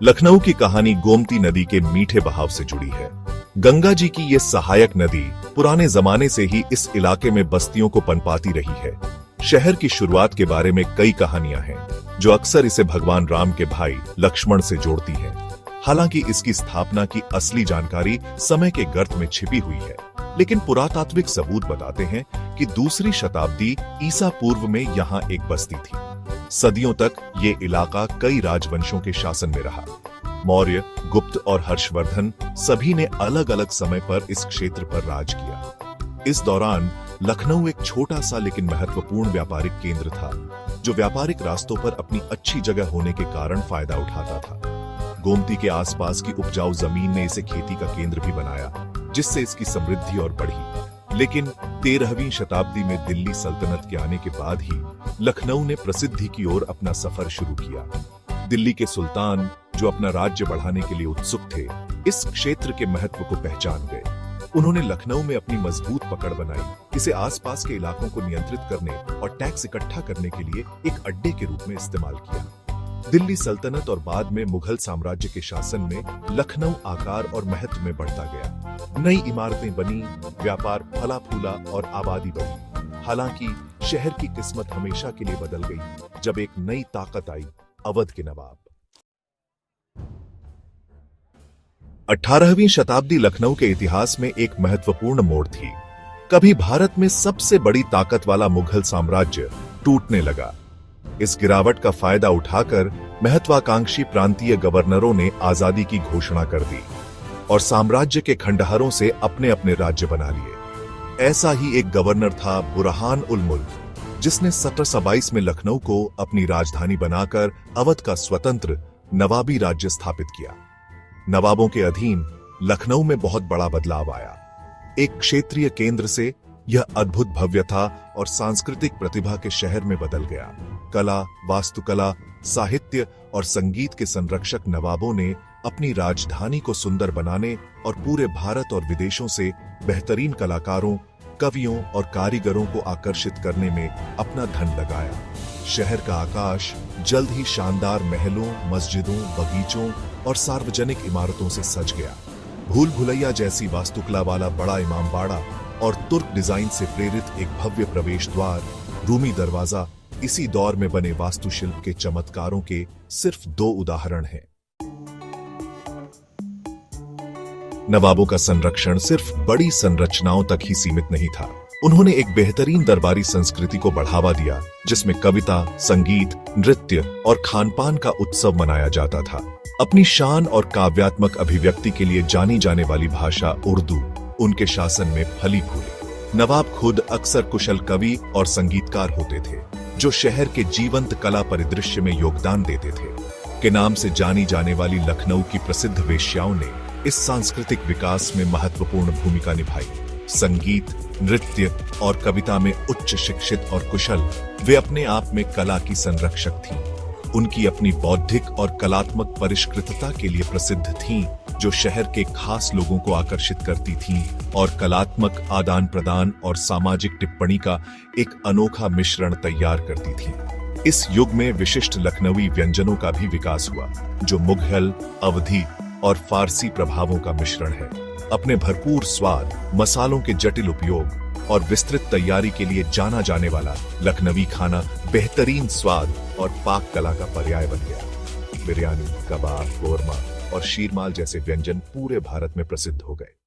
लखनऊ की कहानी गोमती नदी के मीठे बहाव से जुड़ी है। गंगा जी की ये सहायक नदी पुराने जमाने से ही इस इलाके में बस्तियों को पनपाती रही है। शहर की शुरुआत के बारे में कई कहानियां हैं, जो अक्सर इसे भगवान राम के भाई लक्ष्मण से जोड़ती हैं। हालांकि इसकी स्थापना की असली जानकारी समय के गर्त में छिपी हुई है, लेकिन पुरातात्विक सबूत बताते हैं कि दूसरी शताब्दी ईसा पूर्व में यहाँ एक बस्ती थी। सदियों तक ये इलाका कई राजवंशों के शासन में रहा। मौर्य, गुप्त और हर्षवर्धन सभी ने अलग अलग समय पर इस क्षेत्र पर राज किया। इस दौरान लखनऊ एक छोटा सा लेकिन महत्वपूर्ण व्यापारिक केंद्र था, जो व्यापारिक रास्तों पर अपनी अच्छी जगह होने के कारण फायदा उठाता था। गोमती के आसपास की उपजाऊ जमीन ने इसे खेती का केंद्र भी बनाया, जिससे इसकी समृद्धि और बढ़ी। लेकिन 13वीं शताब्दी में दिल्ली सल्तनत के आने के बाद ही लखनऊ ने प्रसिद्धि की ओर अपना सफर शुरू किया। दिल्ली के सुल्तान, जो अपना राज्य बढ़ाने के लिए उत्सुक थे, इस क्षेत्र के महत्व को पहचान गए। उन्होंने लखनऊ में अपनी मजबूत पकड़ बनाई, इसे आसपास के इलाकों को नियंत्रित करने और टैक्स इकट्ठा करने के लिए एक अड्डे के रूप में इस्तेमाल किया। दिल्ली सल्तनत और बाद में मुगल साम्राज्य के शासन में लखनऊ आकार और महत्व में बढ़ता गया। नई इमारतें बनी, व्यापार फला फूला और आबादी बढ़ी। हालांकि शहर की किस्मत हमेशा के लिए बदल गई, जब एक नई ताकत आई, अवध के नवाब। 18वीं शताब्दी लखनऊ के इतिहास में एक महत्वपूर्ण मोड़ थी। कभी भारत में सबसे बड़ी ताकत वाला मुगल साम्राज्य टूटने लगा। इस गिरावट का फायदा उठाकर महत्वाकांक्षी प्रांतीय गवर्नरों ने आजादी की घोषणा कर दी और साम्राज्य के खंडहरों से अपने अपने राज्य बना लिए। ऐसा ही एक गवर्नर था बुरहान उल मुल्क, जिसने 1722 में लखनऊ को अपनी राजधानी बनाकर अवध का स्वतंत्र नवाबी राज्य स्थापित किया। नवाबों के अधीन लखनऊ में बहुत बड़ा बदलाव आया। एक क्षेत्रीय केंद्र से यह अद्भुत भव्यता और सांस्कृतिक प्रतिभा के शहर में बदल गया। कला, वास्तुकला, साहित्य और संगीत के संरक्षक नवाबों ने अपनी राजधानी को सुंदर बनाने और पूरे भारत और विदेशों से बेहतरीन कलाकारों, कवियों और कारीगरों को आकर्षित करने में अपना धन लगाया। शहर का आकाश जल्द ही शानदार महलों, मस्जिदों, बगीचों और सार्वजनिक इमारतों से सज गया। भूल भुलैया जैसी वास्तुकला वाला बड़ा इमामबाड़ा और तुर्क डिजाइन से प्रेरित एक भव्य प्रवेश द्वार, रूमी दरवाजा इसी दौर में बने वास्तुशिल्प के चमत्कारों के सिर्फ 2 उदाहरण हैं। नवाबों का संरक्षण सिर्फ बड़ी संरचनाओं तक ही सीमित नहीं था। उन्होंने एक बेहतरीन दरबारी संस्कृति को बढ़ावा दिया, जिसमें कविता, संगीत, नृत्य और खानपान का उत्सव मनाया जाता था। अपनी शान और काव्यात्मक अभिव्यक्ति के लिए जानी जाने वाली भाषा उर्दू उनके शासन में फली फूली। नवाब खुद अक्सर कुशल कवि और संगीतकार होते थे, जो शहर के जीवंत कला परिदृश्य में योगदान देते थे। के नाम से जानी जाने वाली लखनऊ की प्रसिद्ध वेश्याओं ने इस सांस्कृतिक विकास में महत्वपूर्ण भूमिका निभाई। संगीत, नृत्य और कविता में उच्च शिक्षित और कुशल, वे अपने आप में कला की संरक्षक थीं। उनकी अपनी बौद्धिक और कलात्मक परिष्कृतता के लिए प्रसिद्ध थीं, जो शहर के खास लोगों को आकर्षित करती थीं और कलात्मक आदान प्रदान और सामाजिक टिप्पणी का एक अनोखा मिश्रण तैयार करती थीं। इस युग में विशिष्ट लखनवी व्यंजनों का भी विकास हुआ, जो मुगल, अवधी और फारसी प्रभावों का मिश्रण है। अपने भरपूर स्वाद, मसालों के जटिल उपयोग और विस्तृत तैयारी के लिए जाना जाने वाला लखनवी खाना बेहतरीन स्वाद और पाक कला का पर्याय बन गया। बिरयानी, कबाब, कोरमा और शीरमाल जैसे व्यंजन पूरे भारत में प्रसिद्ध हो गए।